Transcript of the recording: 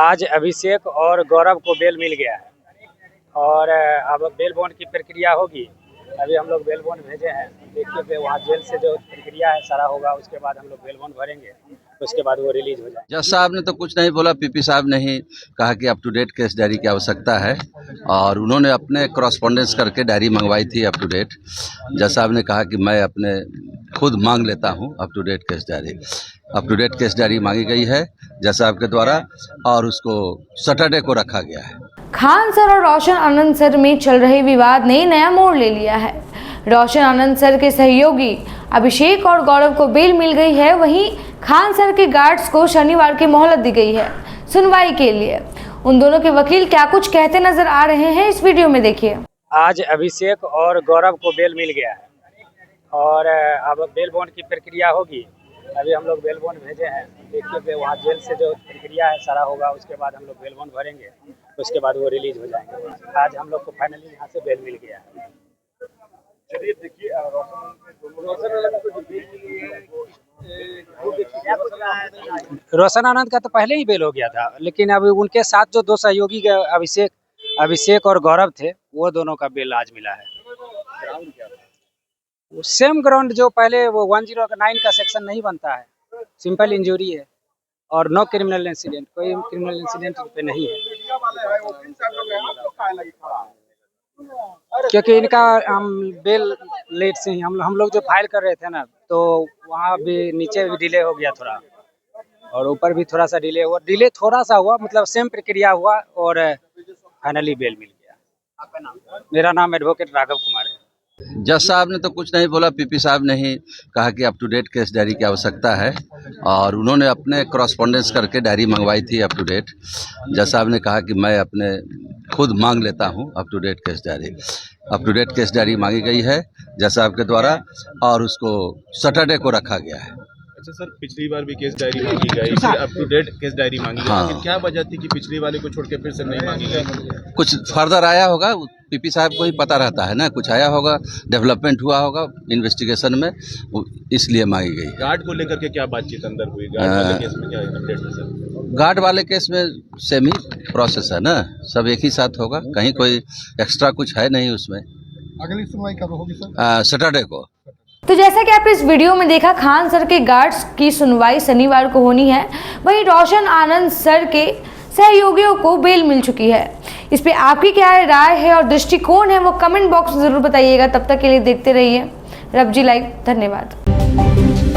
आज अभिषेक और गौरव को बेल मिल गया है और अब बेल बॉन्ड की प्रक्रिया होगी। अभी हम लोग बेल बॉन्ड भेजे हैं, देखिए कि वहाँ जेल से जो प्रक्रिया है सारा होगा, उसके बाद हम लोग बेल बॉन्ड भरेंगे, उसके बाद वो रिलीज हो जाए। जज साहब ने तो कुछ नहीं बोला, पीपी साहब ने ही कहा कि up to date case diary की आवश्यकता है और उन्होंने अपने करस्पॉन्डेंस करके डायरी मंगवाई थी अप टू डेट। जज साहब ने कहा कि मैं अपने खुद मांग लेता हूं up to date case diary. Up to date case diary मांगी गई है जज साहब के द्वारा और उसको सैटरडे को रखा गया है। खान सर और रोशन आनंद सर में चल रहे विवाद ने नया मोड़ ले लिया है। रोशन आनंद सर के सहयोगी अभिषेक और गौरव को बेल मिल गई है, वहीं खान सर के गार्ड्स को शनिवार की मोहलत दी गई है सुनवाई के लिए। उन दोनों के वकील क्या कुछ कहते नजर आ रहे हैं, इस वीडियो में देखिए। आज अभिषेक और गौरव को बेल मिल गया है और अब बेल बॉन्ड की प्रक्रिया होगी। अभी हम लोग बेल बॉन्ड भेजे हैं, देखिए कि वहाँ जेल से जो प्रक्रिया है सारा होगा, उसके बाद हम लोग बेल बॉन्ड भरेंगे, उसके बाद वो रिलीज हो जाएंगे। आज हम लोग को फाइनली यहाँ से बेल मिल गया है। चलिए देखिए, रोशन आनंद का तो पहले ही बेल हो गया था, लेकिन अब उनके साथ जो दो सहयोगी अभिषेक और गौरव थे, वो दोनों का बेल आज मिला है। सेम ग्राउंड जो पहले वो 109 का सेक्शन नहीं बनता है, सिंपल इंजरी है और नो क्रिमिनल इंसिडेंट, कोई क्रिमिनल इंसिडेंट पे नहीं है, क्योंकि इनका हम बेल लेट से ही हम लोग जो फाइल कर रहे थे ना, तो वहाँ भी नीचे भी डिले हो गया थोड़ा और ऊपर भी थोड़ा सा डिले थोड़ा सा हुआ, मतलब सेम प्रक्रिया हुआ और फाइनली बेल मिल गया। आपका नाम? मेरा नाम एडवोकेट राघव कुमार है। जज साहब ने तो कुछ नहीं बोला, पीपी साहब ने ही कहा कि up to date case diary की आवश्यकता है और उन्होंने अपने करस्पॉन्डेंस करके डायरी मंगवाई थी अप टू डेट। जज साहब ने कहा कि मैं अपने खुद मांग लेता हूं up to date case diary. Up to date case diary मांगी गई है जज साहब के द्वारा और उसको सैटरडे को रखा गया है। अच्छा सर, पिछली बार भी केस डायरी मांगी गई, फिर up to date case diary मांगी गई, लेकिन क्या वजह थी कि पिछली वाले को छोड़ के फिर से नहीं मांगी गई? कुछ फर्दर आया होगा, पीपी साहब को ही पता रहता है ना, कुछ आया होगा, डेवलपमेंट हुआ होगा इन्वेस्टिगेशन में, इसलिए मांगी गई। गार्ड को लेकर के क्या बातचीत अंदर हुई? गार्ड वाले केस में क्या अपडेट है सर? गार्ड वाले केस में सेम ही प्रोसेस है ना, सब एक ही साथ होगा, कहीं कोई एक्स्ट्रा कुछ है नहीं उसमें। अगली सुनवाई कब होगी सर? सैटरडे को। तो जैसा कि आपने इस वीडियो में देखा, खान सर के गार्ड्स की सुनवाई शनिवार को होनी है, वहीं रोशन आनंद सर के सहयोगियों को बेल मिल चुकी है। इस पे आपकी क्या राय है और दृष्टिकोण है, वो कमेंट बॉक्स में जरूर बताइएगा। तब तक के लिए देखते रहिए रब जी लाइव। धन्यवाद।